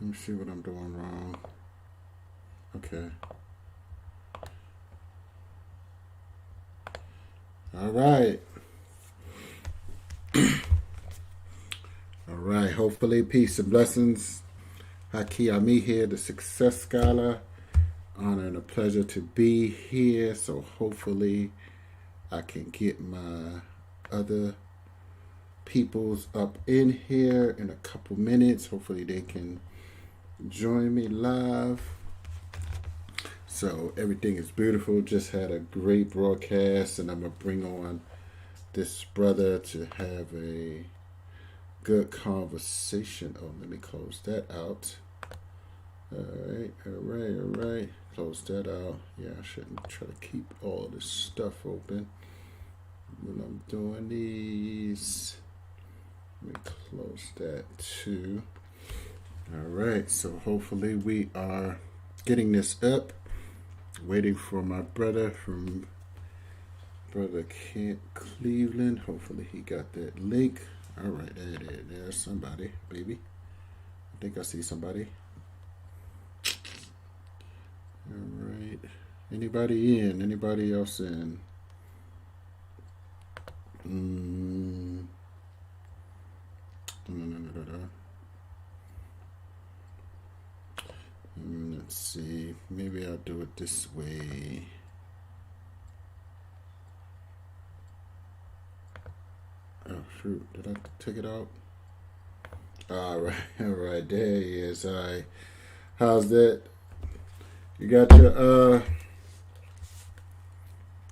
Let me see what I'm doing wrong. Okay. All right. All right. Hopefully, peace and blessings. Haki Ami here, the Success Scholar. Honor and a pleasure to be here. So hopefully, I can get my other peoples up in here in a couple minutes. Hopefully, they can join me live. So everything is beautiful. Just had a great broadcast, and I'm gonna bring on this brother to have a good conversation. Oh, let me close that out. All right. Close that out. Yeah, I shouldn't try to keep all this stuff open when I'm doing these. Let me close that too. All right, so hopefully we are getting this up. Waiting for my brother from Brother Kent Cleveland. Hopefully he got that link. All right, there it is. There's somebody, baby. I think I see somebody. All right. Anybody in? Anybody else in? No. Let's see. Maybe I'll do it this way. Oh, shoot. Did I take it out? All right. There he is. All right. How's that? You got your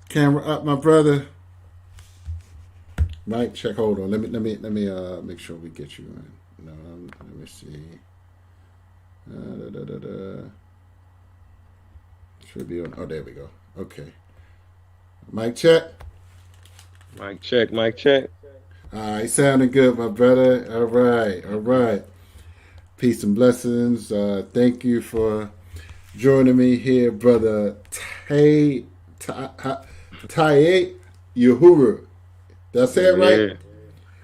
camera up, my brother? Mic check. Hold on. Let me make sure we get you in. No, let me see. Should be on. Oh, there we go. Okay. Mic check. Mic check, mic check. All right, sounding good, my brother. All right. Peace and blessings. Thank you for joining me here, brother Taye Uhuru. Did I say it right? Yeah.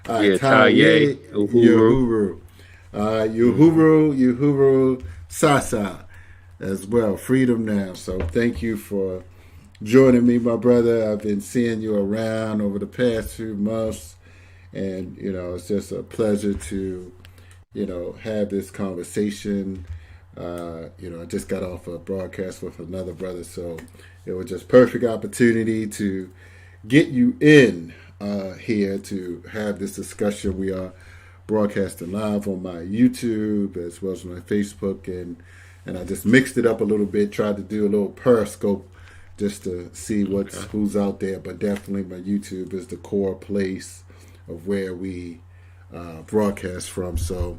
All right, Yeah, Taye Taye Uhuru. Uhuru. Mm-hmm. Uhuru Sasa as well. Freedom now. So thank you for joining me, my brother. I've been seeing you around over the past few months, and it's just a pleasure to have this conversation. I just got off a broadcast with another brother, so it was just perfect opportunity to get you in here to have this discussion. We are broadcasting live on my YouTube as well as my Facebook, and I just mixed it up a little bit, tried to do a little Periscope just to see Okay. who's out there. But definitely my YouTube is the core place of where we broadcast from. So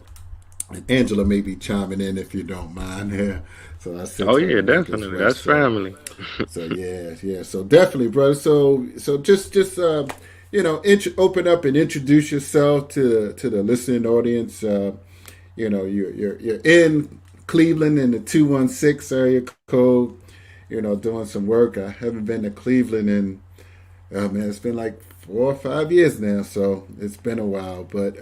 Angela may be chiming in if you don't mind. Yeah. So I sent Oh her the yeah, link as definitely. well. That's So family. yeah. So definitely, brother. So just open up and introduce yourself to the listening audience. You're in Cleveland in the 216 area code. Doing some work. I haven't been to Cleveland in man, it's been like 4 or 5 years now, so it's been a while. But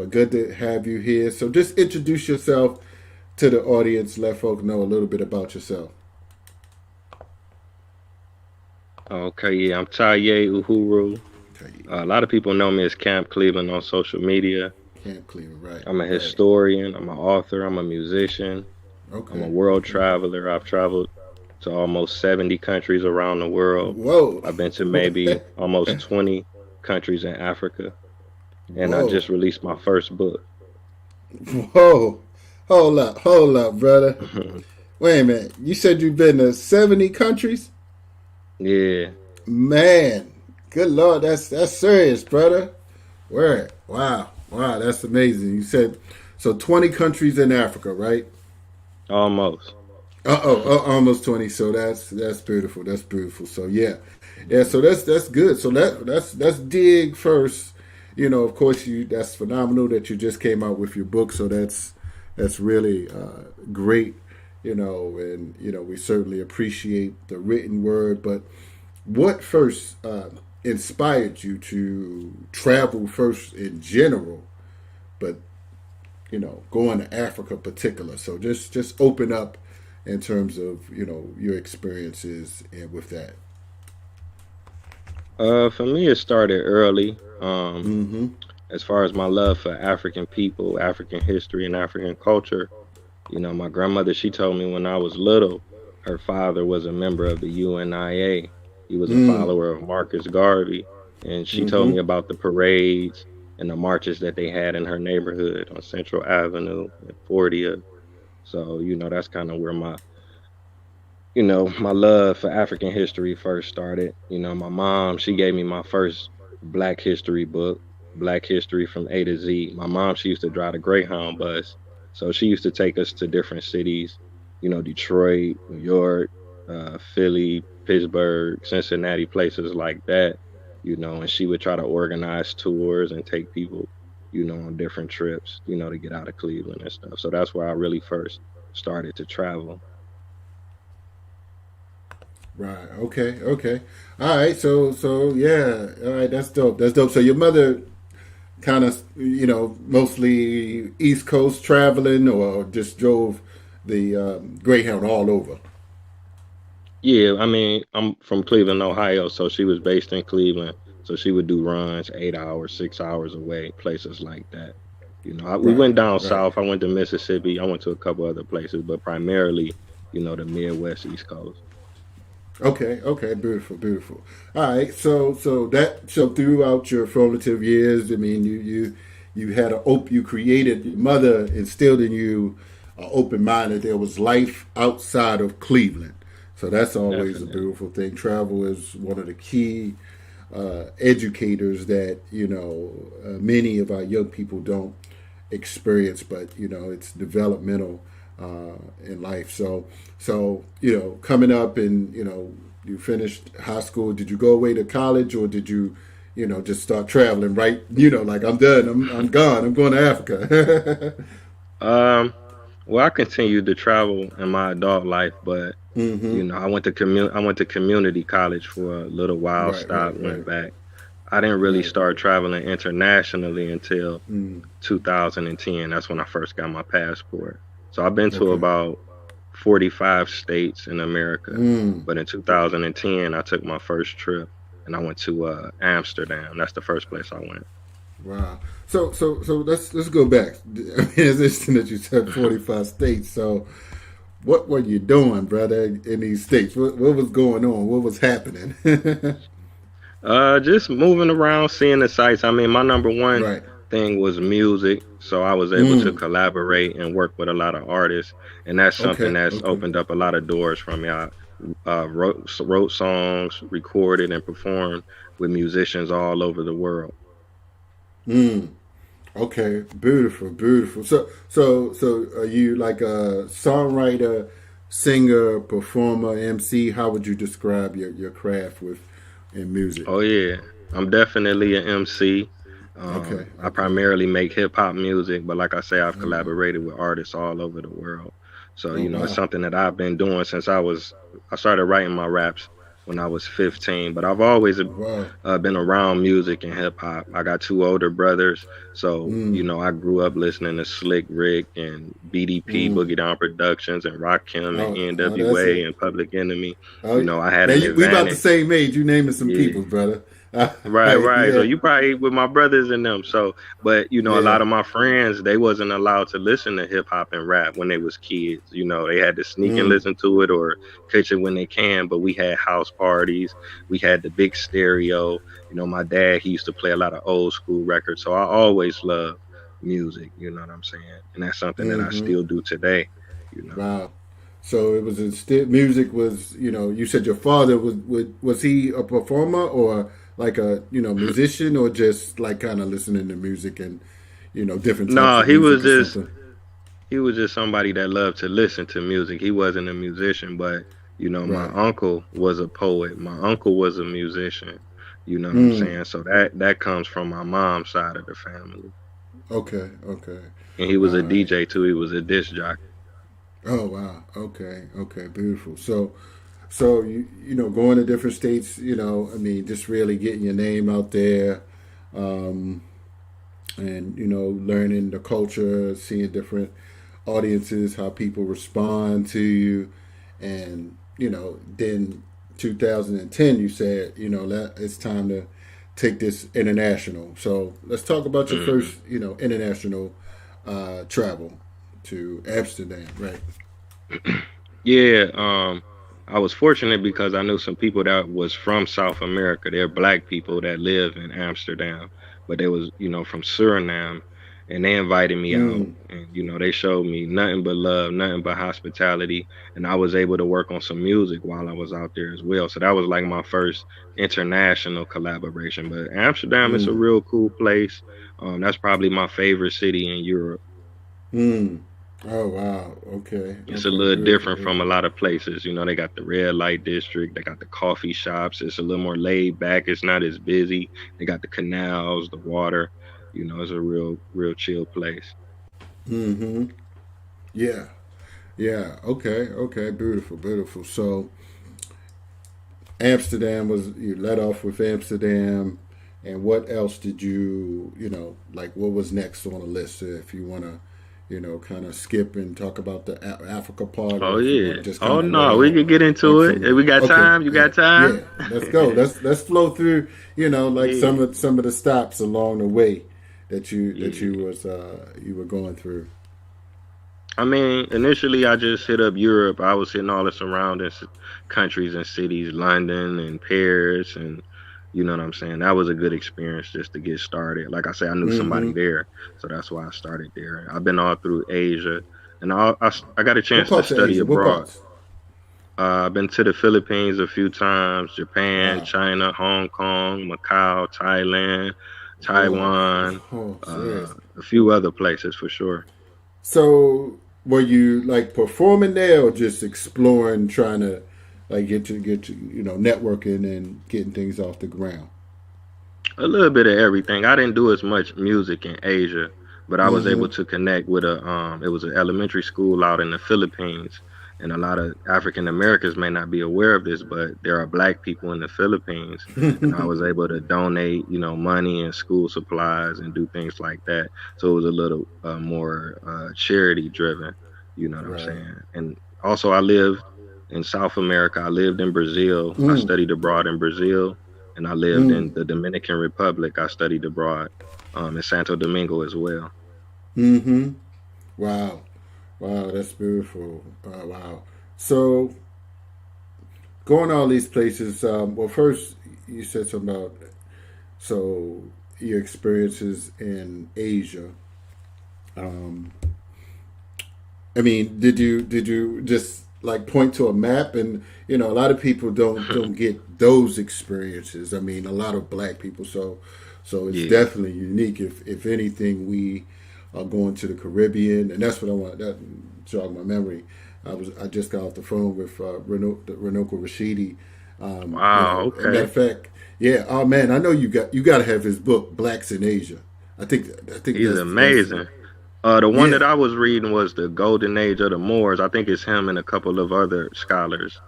good to have you here. So just introduce yourself to the audience. Let folks know a little bit about yourself. Okay, yeah, I'm Taye Uhuru. Okay, A lot of people know me as Camp Cleveland on social media. Camp Cleveland, right? I'm a Right. historian, I'm an author, I'm a musician, I'm a Okay. world Okay. traveler. I've traveled to almost 70 countries around the world. Whoa. I've been to maybe almost 20 countries in Africa, and I Whoa. just released my first book. Whoa. Hold up, brother. Wait a minute. You said you've been to 70 countries? Yeah. Man, good lord, that's serious, brother. Where? Wow, that's amazing. You said so 20 countries in Africa, right? Almost. Almost 20. So that's beautiful. That's beautiful. So yeah. So that's good. So let's dig first. Of course, that's phenomenal that you just came out with your book. So that's really great. And we certainly appreciate the written word. But what first inspired you to travel first in general, but going to Africa particular. So just open up in terms of your experiences and with that. For me, it started early. Mm-hmm. As far as my love for African people, African history, and African culture, my grandmother, she told me when I was little, her father was a member of the UNIA. He was a Mm. follower of Marcus Garvey. And she told Mm-hmm. me about the parades and the marches that they had in her neighborhood on Central Avenue and 40th. So, that's kind of where my love for African history first started. My mom, she gave me my first Black history book, Black History from A to Z. My mom, she used to drive the Greyhound bus. So she used to take us to different cities, Detroit, New York, Philly, Pittsburgh, Cincinnati, places like that, and she would try to organize tours and take people, on different trips, to get out of Cleveland and stuff. So that's where I really first started to travel. Right. Okay. Okay. All right. So yeah. All right. That's dope. That's dope. So your mother kind of mostly East Coast traveling, or just drove the Greyhound all over. Yeah, I mean, I'm from Cleveland, Ohio, so she was based in Cleveland. So she would do runs 8 hours, 6 hours away, places like that. We Right. went down Right. south. I went to Mississippi. I went to a couple other places, but primarily, the Midwest, East Coast. Okay, okay, beautiful, beautiful. All right, so throughout your formative years, I mean, you had you created, your mother instilled in you an open mind that there was life outside of Cleveland. So that's always a Definitely. beautiful thing. Travel is one of the key educators that many of our young people don't experience, but it's developmental in life. So coming up and you finished high school. Did you go away to college, or did you just start traveling? Right, like I'm done. I'm gone. I'm going to Africa. Um, well, I continued to travel in my adult life, but Mm-hmm. I went to community college for a little while, Right, right, stopped, went right, back. I didn't really right. start traveling internationally until Mm. 2010. That's when I first got my passport. So I've been to Okay. about 45 states in America. Mm. But in 2010, I took my first trip and I went to Amsterdam. That's the first place I went. Wow. So let's go back. I mean, it's interesting that you said 45 states. So what were you doing, brother, in these states? What was going on? What was happening? Just moving around, seeing the sights. I mean, my number one Right. thing was music, so I was able to Mm. collaborate and work with a lot of artists, and that's something Okay. that's Okay. opened up a lot of doors for me. I wrote songs, recorded and performed with musicians all over the world. Mm. Okay. Beautiful. Beautiful. So are you like a songwriter, singer, performer, MC? How would you describe your craft with in music? Oh yeah, I'm definitely an MC. Okay. I Okay. primarily make hip hop music, but like I say, I've Mm. collaborated with artists all over the world. So, Oh it's wow. something that I've been doing since I started writing my raps when I was 15, but I've always Wow. been around music and hip hop. I got two older brothers, so, Mm. I grew up listening to Slick Rick and BDP, Mm. Boogie Down Productions, and Rakim and Oh, that's it. NWA and Public Enemy. Oh, I had man, an we about the advantage. same age. You naming some Yeah. people, brother. Right, right. So Yeah, you probably with my brothers and them. So, but a yeah. lot of my friends, they wasn't allowed to listen to hip hop and rap when they was kids. They had to sneak and Mm, listen to it or catch it when they can. But we had house parties. We had the big stereo. My dad, he used to play a lot of old school records. So I always loved music. You know what I'm saying? And that's something that I mm-hmm. still do today. You know. Wow. So it was instead music was you said your father was he a performer, or like a musician, or just like kind of listening to music and different types No, of music or something. he was just somebody that loved to listen to music. He wasn't a musician, but my Right. uncle was a poet. My uncle was a musician. You know what I'm Mm, saying? So that comes from my mom's side of the family. okay. Okay. And he was All a right. DJ too. He was a disc jockey. Oh wow. Okay. Okay. Beautiful. So going to different states, I mean, just really getting your name out there. Um, and learning the culture, seeing different audiences, how people respond to you, and then 2010 you said that it's time to take this international. So let's talk about your Hmm. first international travel to Amsterdam, right? Yeah, I was fortunate because I knew some people that was from South America. They're black people that live in Amsterdam, but they was, from Suriname, and they invited me out, Mm, and they showed me nothing but love, nothing but hospitality, and I was able to work on some music while I was out there as well. So that was like my first international collaboration. But Amsterdam is a mm, real cool place. That's probably my favorite city in Europe. mm. Oh wow. Okay. It's a Okay. little Beautiful. different from a Beautiful. lot of places. They got the red light district, they got the coffee shops. It's a little more laid back. It's not as busy. They got the canals, the water. It's a real chill place. Mm-hmm. Yeah. Yeah. Okay. Okay. Beautiful. Beautiful. So Amsterdam was you let off with Amsterdam, and what else did like? What was next on the list? If you want to, kind of skip and talk about the Africa part, Oh or if you want yeah. to just Oh kind of lay no, we out could get on into it. some of If the. we got Okay, time, you got yeah, time? let's go. Let's flow through. Like Yeah, some of the stops along the way that you yeah. was you were going through. I mean, initially I just hit up Europe. I was hitting all the surrounding countries and cities, London and Paris, and you know what I'm saying. That was a good experience just to get started. Like I said, I knew somebody Mm-hmm. there, so that's why I started there. I've been all through Asia, and I got a What chance to parts of study Asia? What abroad. parts? I've been to the Philippines a few times, Japan, Wow. China, Hong Kong, Macau, Thailand, Whoa. Taiwan, Oh, serious. a few other places for sure. So were you like performing there or just exploring, trying to like get to networking and getting things off the ground? A little bit of everything. I didn't do as much music in Asia, but I was Mm-hmm. able to connect with it was an elementary school out in the Philippines. And a lot of African Americans may not be aware of this, but there are black people in the Philippines. And I was able to donate, money and school supplies and do things like that. So it was a little more charity driven, you know what I'm Right. saying? And also I lived in South America. I lived in Brazil. I Mm. studied abroad in Brazil, and I lived Mm. in the Dominican Republic. I studied abroad in Santo Domingo as well. Mm-hmm. Wow. Wow, that's beautiful. Wow. So going all these places. Well, first you said something about so your experiences in Asia. Um, I mean, did you just like point to a map and a lot of people don't get those experiences. I mean, a lot of black people, so it's Yeah. definitely unique. If anything, we are going to the Caribbean, and that's what I want. That jog my memory. I just got off the phone with Renoko Rashidi. Wow. A matter Okay. of fact, yeah. Oh man, I know you got to have his book Blacks in Asia. I think He's that's amazing. The one yeah. that I was reading was the Golden Age of the Moors. I think it's him and a couple of other scholars.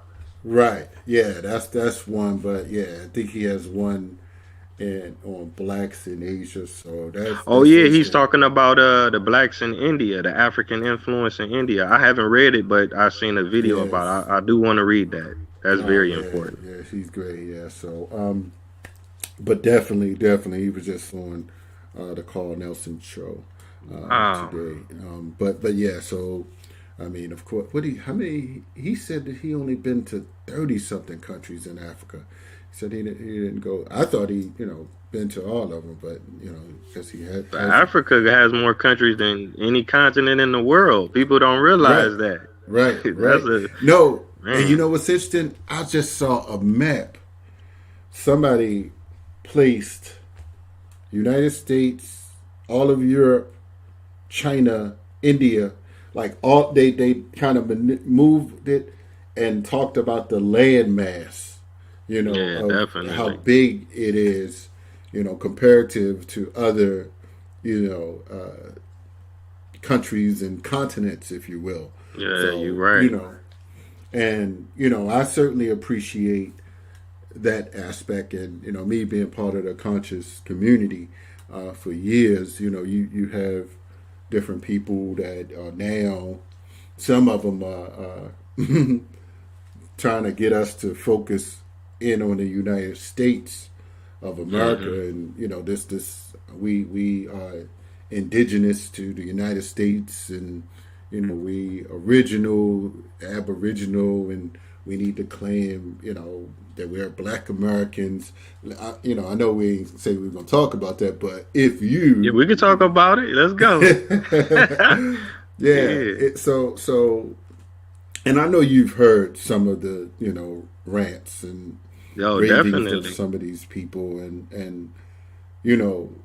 Right. Yeah, that's one. But yeah, I think he has one in on blacks in Asia. So that's Oh that's yeah, that's he's good. talking about the blacks in India, the African influence in India. I haven't read it, but I've seen a video about Yes. it. I do want to read that. That's Oh very yeah, important. yeah. He's great. Yeah. So but definitely, he was just on the Carl Nelson show Wow. today. But yeah. So I mean, of course, how many? He said that he only been to 30 something countries in Africa. He said he didn't go. I thought he been to all of them, but because he But hasn't. Africa has more countries than any continent in the world. People don't Right, realize that. right, That's right. a No, and you man. know what's interesting? I just saw a map. Somebody placed United States, all of Europe, China, India, like all they kind of moved it and talked about the land mass, Yeah, of how definitely. big it is, comparative to other, countries and continents, if you will. Yeah, you're So, right. and I certainly appreciate that aspect, and me being part of the conscious community. for years. You have different people that are now. Some of them are trying to get us to focus in on the United States of America, Hmm. and this we are indigenous to the United States, and we original Aboriginal, and we need to claim that we're Black Americans. I know we ain't say we're gonna talk about that, but if Yeah, you we can talk about it. Let's go. yeah, Yeah. so and I know you've heard some of the rants and Yo, ravings of definitely. some of these people, and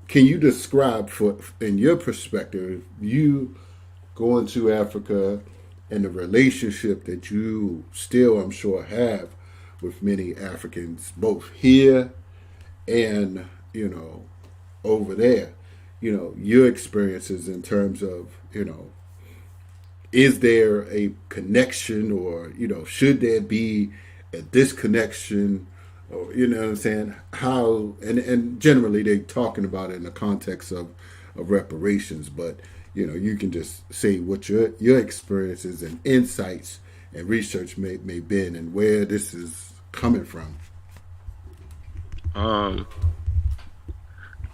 can you describe, for in your perspective, you going to Africa and the relationship that you still, I'm sure, have with many Africans, both here and over there. Your experiences in terms of is there a connection, or should there be a disconnection, or what I'm saying, how, and generally they're talking about it in the context of reparations, but you can just say what your experiences and insights and research may been, and where this is coming from. Um,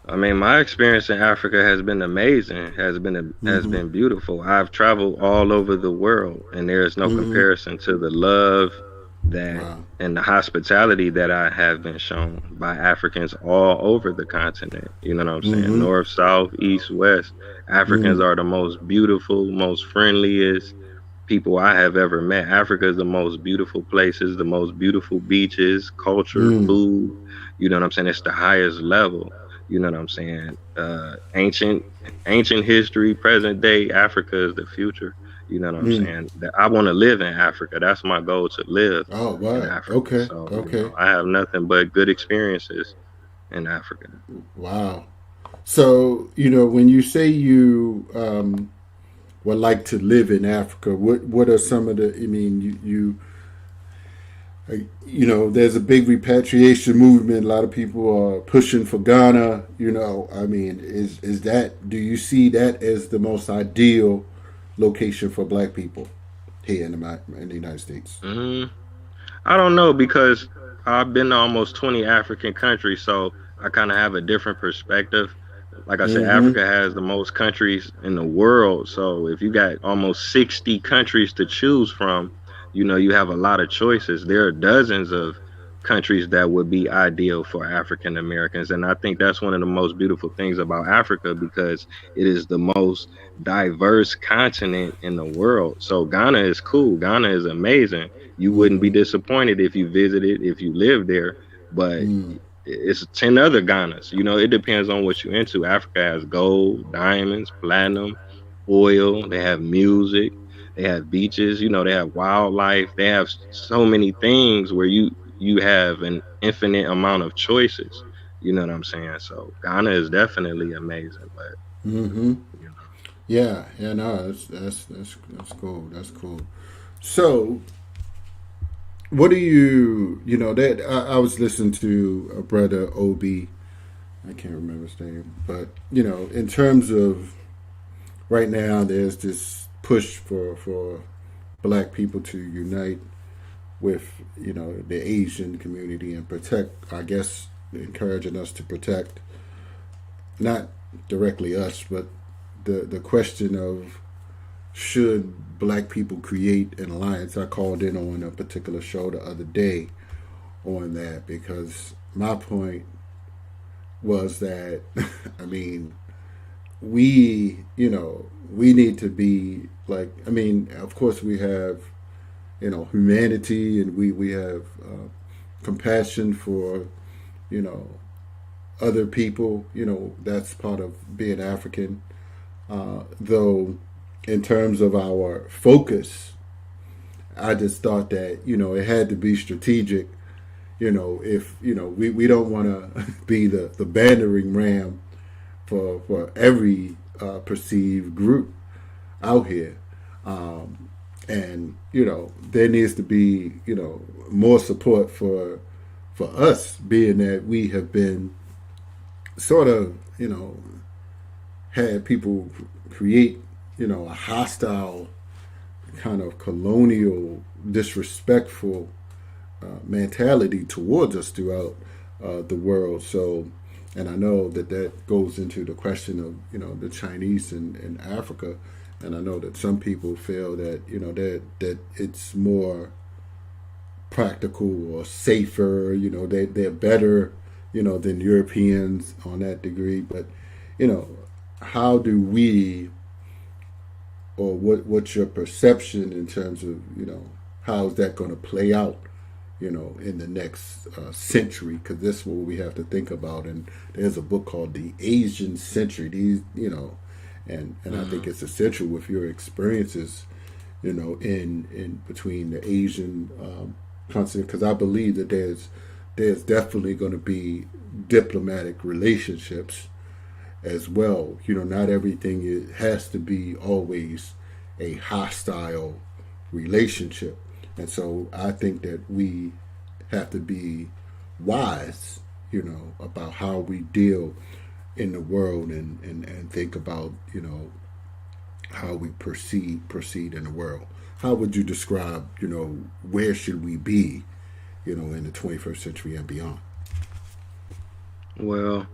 I mean, my experience in Africa has been amazing, has Mm-hmm. been beautiful. I've traveled all over the world, and there is no Mm-hmm. comparison to the love that Wow. and the hospitality that I have been shown by Africans all over the continent. You know what I'm saying? Mm-hmm. North, south, east, west. Africans Mm. are the most beautiful, most friendliest people I have ever met. Africa is the most beautiful places, the most beautiful beaches, culture, Mm. food. You know what I'm saying? It's the highest level. You know what I'm saying? Ancient history, present day. Africa is the future. You know what I'm Mm. saying? That I want to live in Africa. That's my goal, to live Oh, in wow. Africa. Okay. So Okay. I have nothing but good experiences in Africa. Wow. So, when you say you would like to live in Africa, what are some of the? I mean, there's a big repatriation movement. A lot of people are pushing for Ghana. I mean, is that? Do you see that as the most ideal location for Black people here in the United States? Hmm. I don't know because I've been to almost 20 African countries, so I kind of have a different perspective. Like I said, Mm-hmm. Africa has the most countries in the world. So if you got almost 60 countries to choose from, you have a lot of choices. There are dozens of countries that would be ideal for African Americans. And I think that's one of the most beautiful things about Africa because it is the most diverse continent in the world. So Ghana is cool. Ghana is amazing. You wouldn't be Mm-hmm. disappointed if you visited, if you lived there. But Mm. it's 10 other Ghanas. It depends on what you're into. Africa has gold, diamonds, platinum, oil. They have music. They have beaches. They have wildlife. They have so many things where you have an infinite amount of choices. You know what I'm saying? So Ghana is definitely amazing. But Mm-hmm. you know, Yeah. Yeah. No, that's cool. That's cool. So, what do that I was listening to a brother Obi, I can't remember his name, but in terms of right now, there's this push for Black people to unite with the Asian community and protect, I guess, encouraging us to protect not directly us, but the question of should Black people create an alliance. I called in on a particular show the other day on that because my point was that I mean we need to be like, I mean, of course we have humanity, and we have compassion for you know other people. That's part of being African. Though, in terms of our focus, I just thought that it had to be strategic. If we don't want to be the battering ram for every perceived group out here. And there needs to be more support for us, being that we have been sort of you know, had people create, a hostile kind of colonial, disrespectful mentality towards us throughout the world. So, and I know that that goes into the question of the Chinese in Africa, and I know that some people feel that that it's more practical or safer. They're better than Europeans on that degree. But you know, how do we, or what's your perception in terms of how is that going to play out in the next century? Because this is what we have to think about. And there's a book called The Asian Century. And I think Mm-hmm. it's essential with your experiences, in between the Asian continent, because I believe that there's definitely going to be diplomatic relationships as well. Not everything has to be always a hostile relationship. And so I think that we have to be wise, about how we deal in the world, and think about, how we proceed in the world. How would you describe, where should we be, in the 21st century and beyond? Well,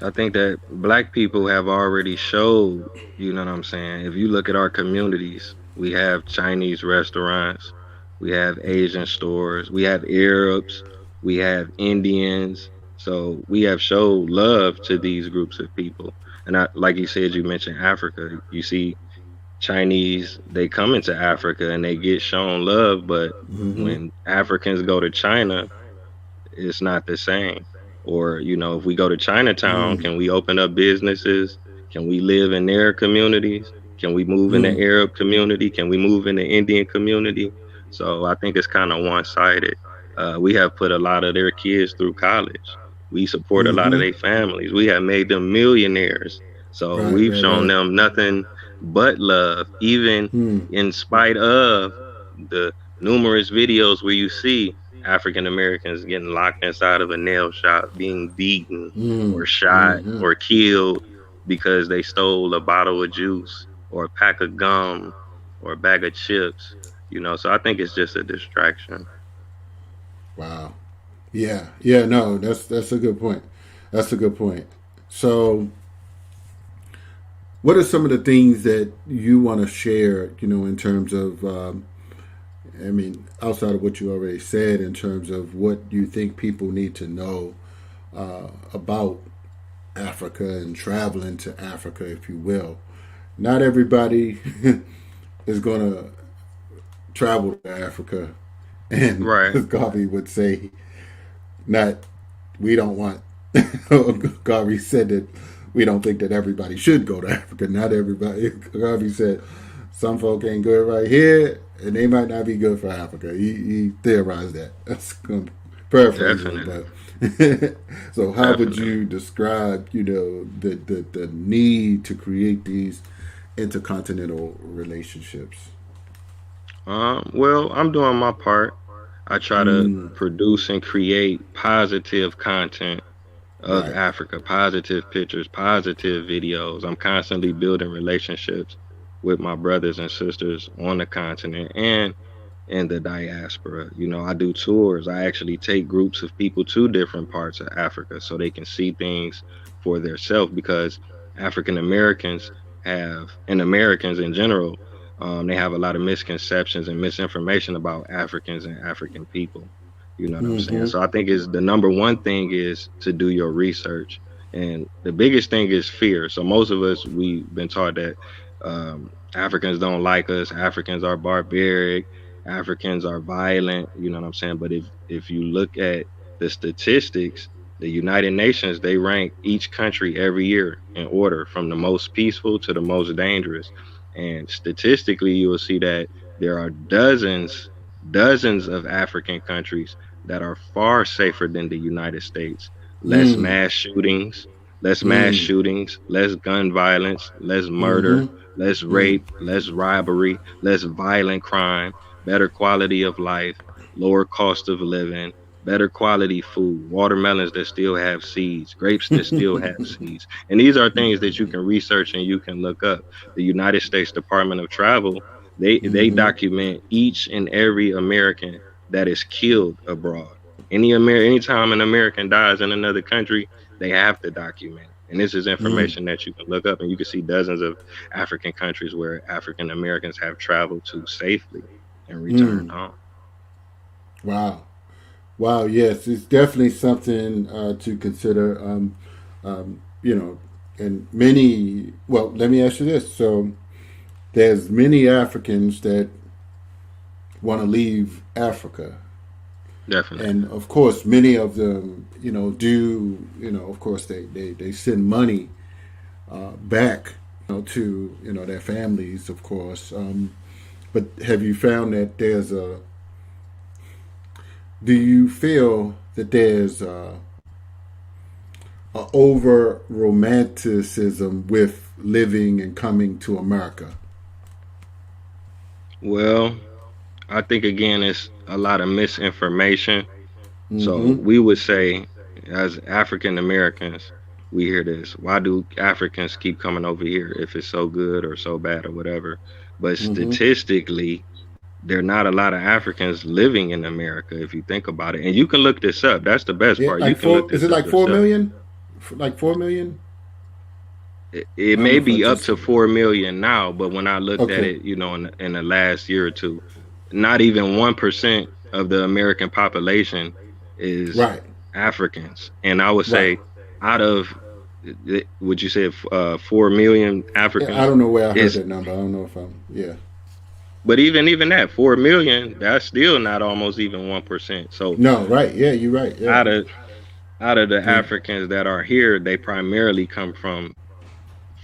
I think that black people have already showed, you know what I'm saying? If you look at our communities, we have Chinese restaurants, we have Asian stores, we have Arabs, we have Indians. So we have showed love to these groups of people. And I, like you said, you mentioned Africa. You see Chinese, they come into Africa and they get shown love, but Mm-hmm. when Africans go to China, it's not the same. Or, if we go to Chinatown, Mm. can we open up businesses? Can we live in their communities? Can we move in the Mm. Arab community? Can we move in the Indian community? So I think it's kind of one sided. We have put a lot of their kids through college. We support a lot of Mm-hmm. their families. We have made them millionaires. So Right, we've right, shown right. them nothing but love, even Mm. in spite of the numerous videos where you see African Americans getting locked inside of a nail shop, being beaten Mm. or shot Mm-hmm. or killed because they stole a bottle of juice or a pack of gum or a bag of chips. So I think it's just a distraction. Wow. Yeah. Yeah. No, that's a good point. That's a good point. So, what are some of the things that you want to share? In terms of, I mean, outside of what you already said, in terms of what you think people need to know about Africa and traveling to Africa, if you will. Not everybody is going to travel to Africa, and Right. as Garvey would say, not we don't want. Garvey said that we don't think that everybody should go to Africa. Not everybody. Garvey said some folk ain't good right here, and they might not be good for Africa. He theorized that. That's paraphrasing him, Definitely. but so how would Definitely. you describe, the need to create these intercontinental relationships? Well, I'm doing my part. I try to Mm, produce and create positive content of right. Africa, positive pictures, positive videos. I'm constantly building relationships with my brothers and sisters on the continent and in the diaspora. I do tours. I actually take groups of people to different parts of Africa so they can see things for themselves because African Americans have, and Americans in general, they have a lot of misconceptions and misinformation about Africans and African people. You know what I'm saying? Mm-hmm. So I think is the number one thing is to do your research. And the biggest thing is fear. So most of us we've been taught that Africans don't like us, Africans are barbaric, Africans are violent, you know what I'm saying? But if you look at the statistics, the United Nations, they rank each country every year in order from the most peaceful to the most dangerous. And statistically, you will see that there are dozens of African countries that are far safer than the United States. Less Mm, mass shootings, less mass mm, shootings, less gun violence, less mm-hmm. murder, less Mm, rape, less robbery, less violent crime, better quality of life, lower cost of living, better quality food, watermelons that still have seeds, grapes that still have seeds. And these are things that you can research and you can look up. The United States Department of Travel, they Mm-hmm. document each and every American that is killed abroad. Anytime an American dies in another country, they have to document it. And this is Mm. information that you can look up, and you can see dozens of African countries where African Americans have traveled to safely and returned Mm. home. Wow. Wow. Yes, it's definitely something to consider. You know, and many. Well, let me ask you this. So, there's many Africans that want to leave Africa, Definitely. and of course, many of them, do. Of course, they send money back, to their families, of course. But have you found that there's a? Do you feel that there's a over romanticism with living and coming to America? Well, I think again it's a lot of misinformation. So Mm-hmm. we would say, as African Americans, we hear this. Why do Africans keep coming over here if it's so good or so bad or whatever? But Mm-hmm. statistically, there are not a lot of Africans living in America if you think about it. And you can look this up. That's the best Yeah, part. You like can look four. Is this it up like four yourself. million? Like 4 million? It I don't know may if I be up just. to 4 million now, but when I looked at Okay. it, in the last year or two, not even 1% of the American population is Right. Africans. And I would Right. say out of would you say 4 million Yeah, I Africans don't know where I heard is, that number. I don't know if I'm. Yeah. but even that 4 million, that's still not almost even 1%. So No. Right. Yeah. You're right. Yeah. out of out of the The, Africans that are here, they primarily come from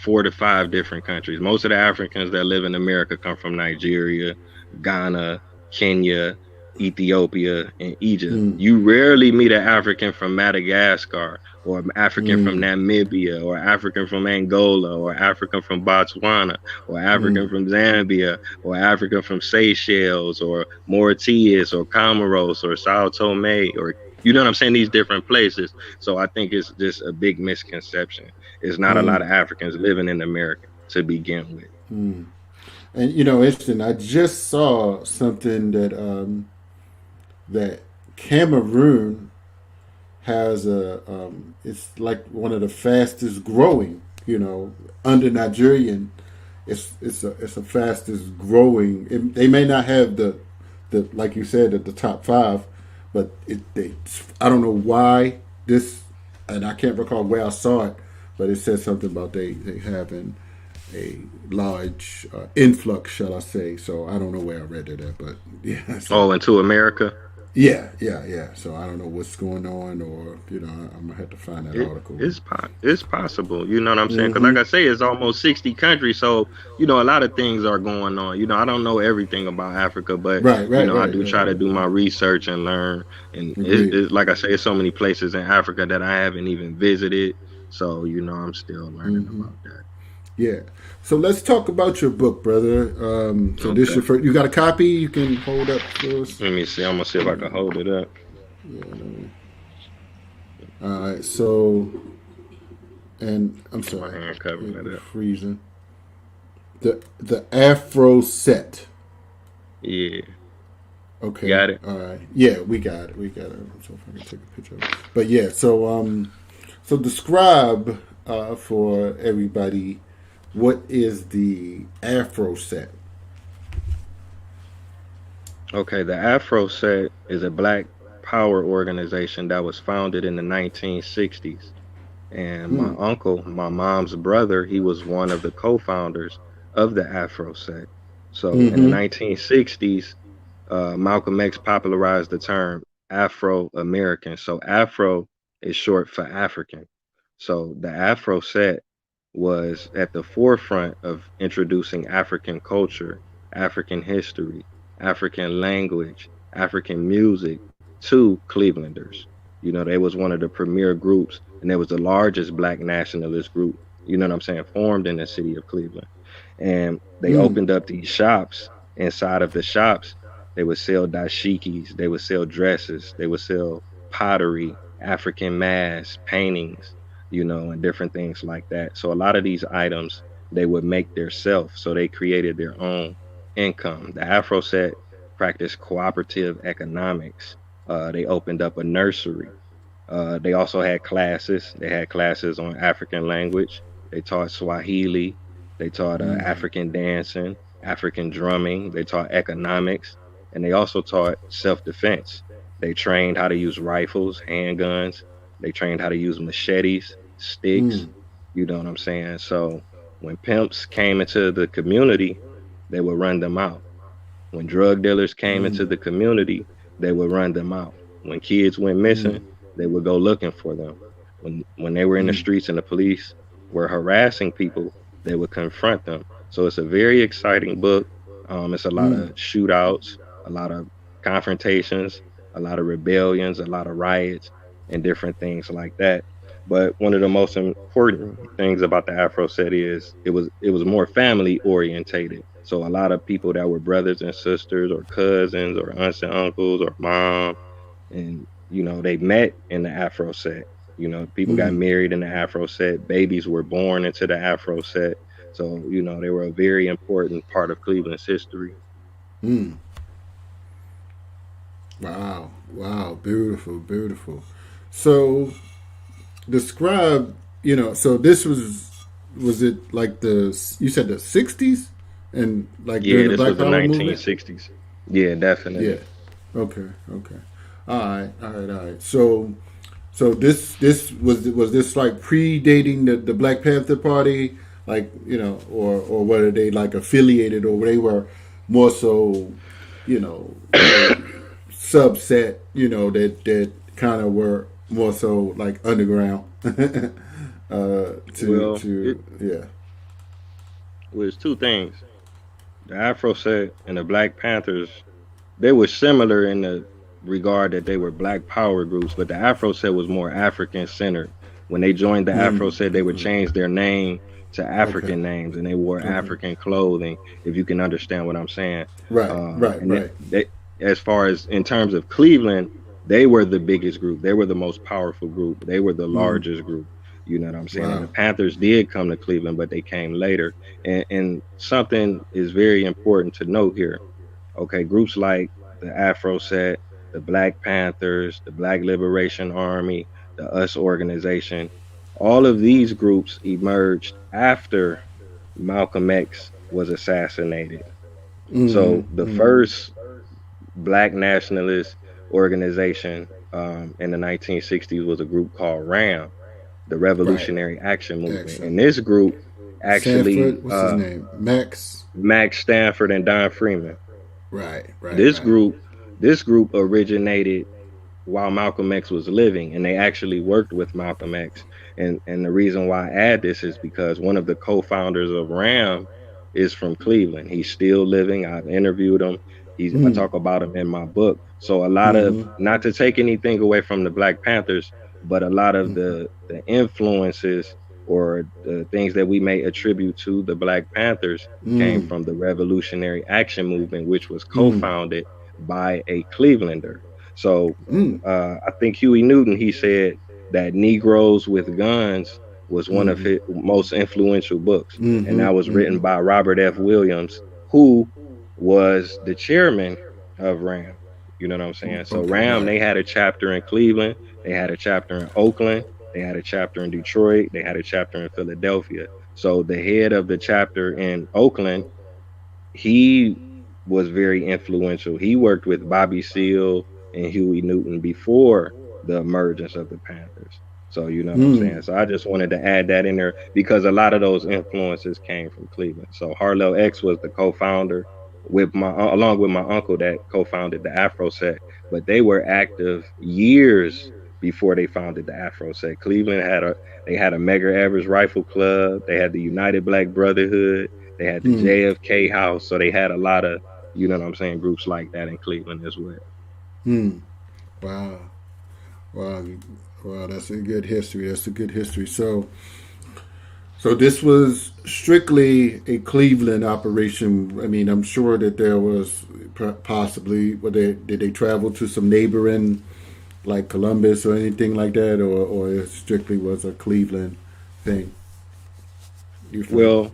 4 to 5 different countries. Most of the Africans that live in America come from Nigeria, Ghana, Kenya, Ethiopia, and Egypt. mm, You rarely meet an African from Madagascar or an African from mm, Namibia or African from Angola or African from Botswana or mm, African from Zambia or African from Seychelles or Mauritius or Comoros or Sao Tome or you know what I'm saying? These different places. So I think it's just a big misconception. There's not a mm, lot of Africans living in America to begin with. mm. And interesting. I just saw something that Cameroon has a. It's like one of the fastest growing. Under Nigerian, it's a fastest growing. They may not have the like you said at the top five, but I don't know why this, and I can't recall where I saw it, but it said something about they having a large influx, shall I say? So I don't know where I read it at, but yeah. So Oh, into America? yeah. So I don't know what's going on, or I'm gonna have to find that article. It's possible. You know what I'm saying? Because Mm-hmm. like I say, it's almost 60 countries. So a lot of things are going on. I don't know everything about Africa, but Right, right, I right, do right, try to right. do my research and learn. And Agreed. like I say, it's so many places in Africa that I haven't even visited. So I'm still learning Mm-hmm. about that. Yeah. So let's talk about your book, brother. So this Okay. your first. You got a copy you can hold up for us? Let me see. I'm gonna see if I can hold it up. All right. So, and I'm Get my sorry, hand it covering was it up. freezing. The Afro Set. Yeah. Okay. Got it. All right. Yeah, we got it. We got it. So if I can take a picture of it. But yeah. So describe for everybody what is the Afro Set. Okay, the Afro Set is a black power organization that was founded in the 1960s. And my Hmm. uncle, my mom's brother, he was one of the co-founders of the Afro Set. So in the Mm-hmm. 1960s, Malcolm X popularized the term Afro American. So Afro is short for African. So the Afro Set was at the forefront of introducing African culture, African history, African language, African music to Clevelanders. They was one of the premier groups, and they was the largest black nationalist group, you know what I'm saying, formed in the city of Cleveland. And they Mm. opened up these shops. Inside of the shops, they would sell dashikis, they would sell dresses, they would sell pottery, African masks, paintings, and different things like that. So a lot of these items they would make their self, so they created their own income. The Afro Set practiced cooperative economics. They opened up a nursery. They also had classes. They had classes on African language. They taught Swahili. They taught Mm. African dancing, African drumming. They taught economics, and they also taught self-defense. They trained how to use rifles, handguns. They trained how to use machetes, sticks. Mm. You know what I'm saying? So when pimps came into the community, they would run them out. When drug dealers came into Mm. the community, they would run them out. When kids went missing, Mm. they would go looking for them. When they were in the Mm. streets and the police were harassing people, they would confront them. So it's a very exciting book. It's a lot Mm. of shootouts, a lot of confrontations, a lot of rebellions, a lot of riots, and different things like that. But one of the most important things about the Afro set is it was more family orientated. So a lot of people that were brothers and sisters or cousins or aunts and uncles or mom, and they met in the Afro set. People got Mm. married in the Afro set, babies were born into the Afro set. So they were a very important part of Cleveland's history. Mm. Wow. Wow. Beautiful. Beautiful. So describe. So this was it like you said the 60s and like during Yeah, the this Black was the Power movement. 1960s. Yeah, Yeah. definitely. Okay. Okay. All right. All right. All right. So this was this like predating the Black Panther Party, like or were they like affiliated, or they were more so, a subset, that kind of were more so like underground, Well, it to yeah. was two things. The Afro set and the Black Panthers, they were similar in the regard that they were black power groups, but the Afro set was more African centered. When they joined the Afro Mm, set, they would change their name to okay. African names and they wore Okay. African clothing, if you can understand what I'm saying. Right. Right. And Right. as far as in terms of Cleveland, they were the biggest group. They were the most powerful group. They were the Mm, largest group. You know what I'm saying? And wow. the Panthers did come to Cleveland, but they came later. And something is very important to note here. Okay, groups like the Afro Set, the Black Panthers, the Black Liberation Army, the US organization, all of these groups emerged after Malcolm X was assassinated. Mm-hmm. So the Mm-hmm. first Black nationalist organization in the 1960s was a group called RAM, the Right. Revolutionary Action Movement. And Excellent. this group actually, Sanford, what's his name? Max. Max Stanford and Don Freeman, Right, right, this right. group, this group originated while Malcolm X was living, and they actually worked with Malcolm X. And the reason why I add this is because one of the co-founders of RAM is from Cleveland. He's still living. I've interviewed him. I Mm, talk about him in my book. So a lot of, mm-hmm, not to take anything away from the Black Panthers, but a lot of mm-hmm, the influences or the things that we may attribute to the Black Panthers came mm, from the Revolutionary Action Movement, which was mm, co-founded by a Clevelander. So mm, I think Huey Newton, he said that Negroes with Guns was one of mm-hmm, his most influential books, and mm-hmm, that was written mm-hmm. by Robert F. Williams, who was the chairman of RAM. You know what I'm saying? So Okay, RAM, right. they had a chapter in Cleveland, they had a chapter in Oakland, they had a chapter in Detroit, they had a chapter in Philadelphia. So the head of the chapter in Oakland, he was very influential. He worked with Bobby Seale and Huey Newton before the emergence of the Panthers. So you know what I'm Mm, saying. So I just wanted to add that in there because a lot of those influences came from Cleveland. So Harlow X was the co-founder with along with my uncle that co-founded the Afro Set, but they were active years before they founded the Afro Set. Cleveland had a Mega Average Rifle Club. They had the United Black Brotherhood. They had the mm, JFK House, so they had a lot of, you know what I'm saying, groups like that in Cleveland as well. mm. Wow, wow, wow. That's a good history. That's a good history. So this was strictly a Cleveland operation. I mean, I'm sure that there was possibly, did they travel to some neighboring like Columbus or anything like that, or it strictly was a Cleveland thing? You think? Well,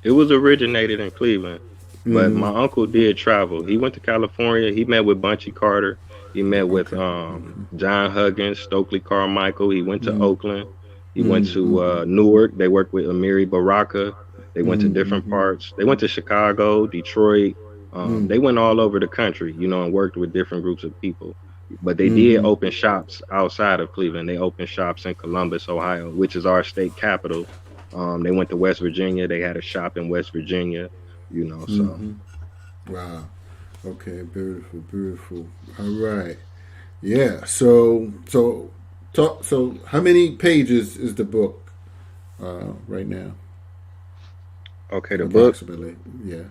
it was originated in Cleveland, but Mm-hmm. my uncle did travel. He went to California. He met with Bunchy Carter. He met with Okay. John Huggins, Stokely Carmichael. He went to Mm-hmm. Oakland. He went to Mm-hmm. Newark. They worked with Amiri Baraka. They went to different Mm-hmm. parts. They went to Chicago, Detroit. Mm-hmm. They went all over the country, and worked with different groups of people. But they did Mm-hmm. open shops outside of Cleveland. They opened shops in Columbus, Ohio, which is our state capital. They went to West Virginia. They had a shop in West Virginia, so Mm-hmm. Wow. Okay. Beautiful. Beautiful. All right. Yeah. So how many pages is the book right now? okay, the book, Approximately. Yeah.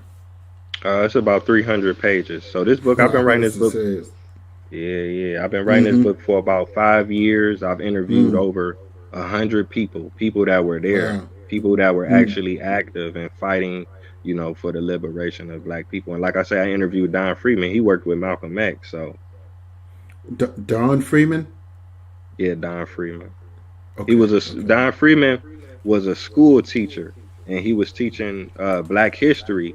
it's about 300 pages. So this book, I've I been writing was this to book. say. Yeah, yeah, I've been writing this Mm-hmm. book for about 5 years. I've interviewed Mm. over 100 people, people that were there, Wow. people that were Mm. actually active and fighting, for the liberation of Black people. And like I say, I interviewed Don Freeman. He worked with Malcolm X. So Don Freeman. yeah, Don Freeman. He Okay. was a Okay. Don Freeman was a school teacher, and he was teaching Black history.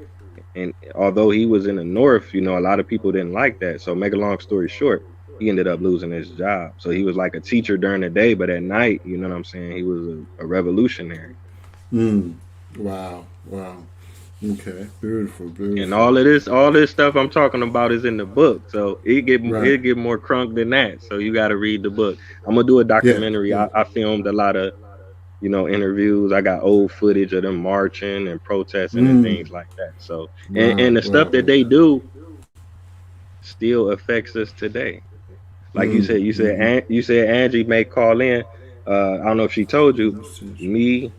And although he was in the North, a lot of people didn't like that. So make a long story short, he ended up losing his job. So he was like a teacher during the day, but at night, you know what I'm saying? He was a revolutionary. Mm. Wow. Wow. Okay. Beautiful. And Beautiful. all this stuff I'm talking about is in the book. So Right. it get more crunk than that. So you got to read the book. I'm gonna do a Yeah. documentary. Yeah. I filmed a lot of interviews. I got old footage of them marching and protesting and Mm. things like that. So Wow. and the stuff Wow. that they do still affects us today. Like Mm. Mm-hmm. you said Angie may call in. I don't know if she told you. Let's see. Me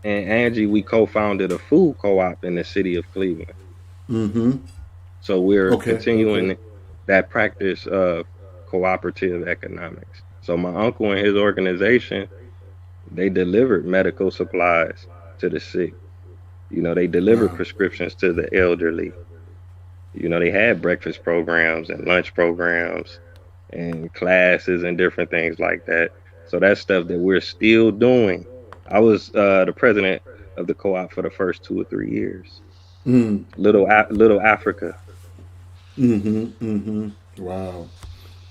and Angie, we co-founded a food co-op in the city of Cleveland. Mm-hmm. So we're Okay. Okay. continuing that practice of cooperative economics. So my uncle and his organization, they delivered medical supplies to the sick. They delivered Wow. prescriptions to the elderly. They had breakfast programs and lunch programs and classes and different things like that. So that's stuff that we're still doing. I was the president of the co-op for the first 2 or 3 years. Mm. Little Africa. Mm-hmm. Mm-hmm. Wow.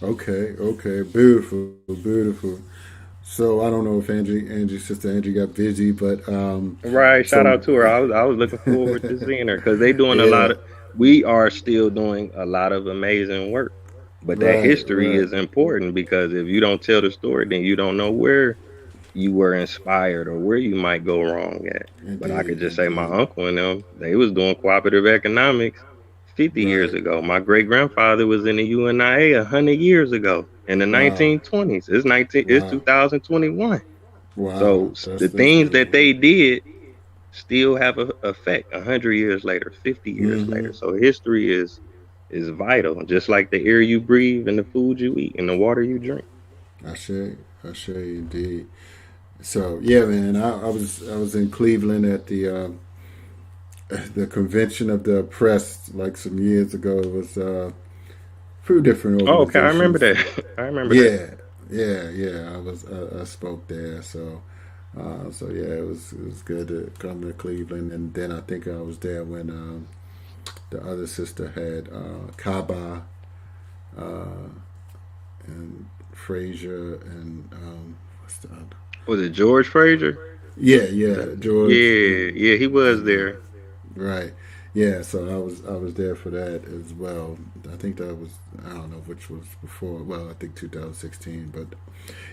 Okay. Okay. Beautiful. Beautiful. So I don't know if Angie's sister Angie got busy, but Right. Shout so out to her. I was looking forward to seeing her because they doing a yeah. lot of. We are still doing a lot of amazing work, but that Right. history Right. is important because if you don't tell the story, then you don't know where you were inspired or where you might go wrong at. But I Indeed. could just say my Indeed. uncle and them, they was doing cooperative economics 50 years Right. ago. My great grandfather was in the UNIA 100 years ago in the Wow. 1920s. It's Wow. 2021. Wow. So the That's things that beautiful. they did still have a effect 100 years later, 50 years Mm-hmm. later. So history is vital, just like the air you breathe and the food you eat and the water you drink. I say indeed. So yeah, man, I was in Cleveland at the convention of the press like some years ago. It was a few different Oh, okay, I remember organizations. that. I remember that. Yeah, yeah. I spoke there. So yeah, it was good to come to Cleveland, and then I think I was there when the other sister had Kaba uh, and Frazier and what's the other? Was it George Frazier? Yeah, yeah, George. Yeah, yeah, he was And there. right, yeah. So I was there for that as well. I think that was I don't know which was before. Well, I think 2016, but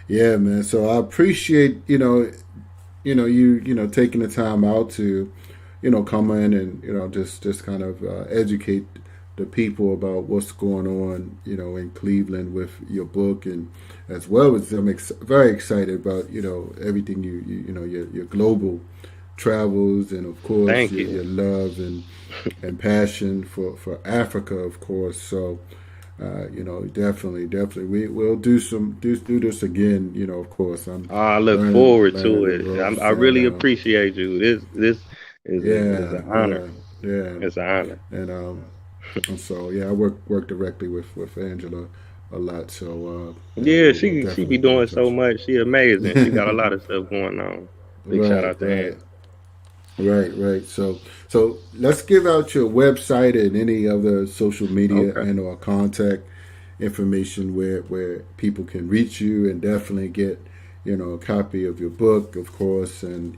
yeah, man. So I appreciate taking the time out to come in and just kind of educate the people about what's going on in Cleveland with your book, and as well as I'm very excited about everything your global travels, and of course Thank you. your love and passion for Africa, of course. So definitely we'll do this again. Of course I'm I look forward learning to the it. ropes, I and really appreciate you. This is yeah, an honor. yeah, yeah, It's an honor. and so yeah, I work directly with Angela a lot. So Yeah, we'll she be definitely be in doing so touch. much. She amazing. She got a lot of stuff going on. Big shout Right, out to right. Ann. Right. So let's give out your website and any other social media Okay. and or contact information where people can reach you and definitely get a copy of your book, of course. And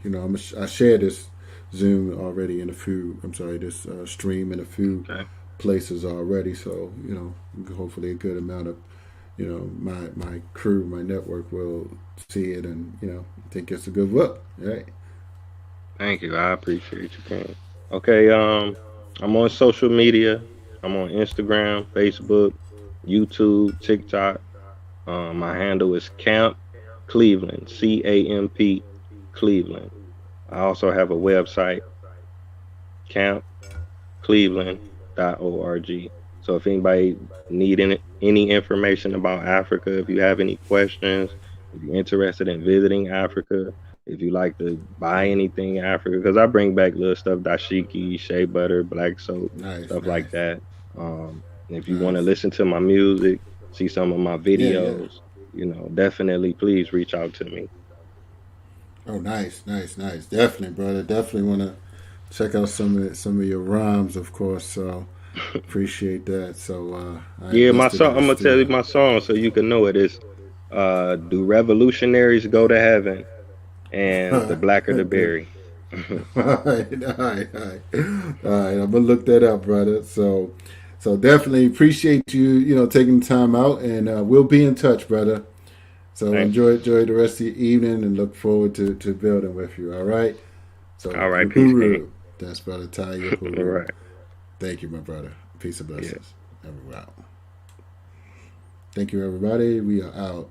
I shared this Zoom already in a few. I'm sorry, this stream in a few Okay. places already. So hopefully a good amount of my crew, my network will see it and think it's a good book. Right. Thank you. I appreciate you, King. Okay. I'm on social media. I'm on Instagram, Facebook, YouTube, TikTok. My handle is Camp Cleveland. CAMP Cleveland. I also have a website, campcleveland.org. So if anybody need any information about Africa, if you have any questions, if you're interested in visiting Africa, if you like to buy anything Africa, because I bring back little stuff, dashiki, shea butter, black soap, Nice, stuff like nice, that. If you want to nice. listen to my music, see some of my Yeah, yeah. videos, definitely please reach out to me. Oh, nice. Definitely, brother. Definitely want to check out some of your rhymes, of course. So appreciate that. So I Yeah, my listed song. it I'm as gonna tell you still. my song so you can know it is. Do revolutionaries go to heaven? And the blacker the Good. berry. All right. I'm gonna look that up, brother. So definitely appreciate you, taking the time out, and we'll be in touch, brother. So Thank you. enjoy the rest of your evening, and look forward to building with you. All right. So All right, peace, King. Uhuru, that's brother Taye All Uhuru. right. Thank you, my brother. Peace and Yeah. blessings. Everyone. Thank you, everybody. We are out.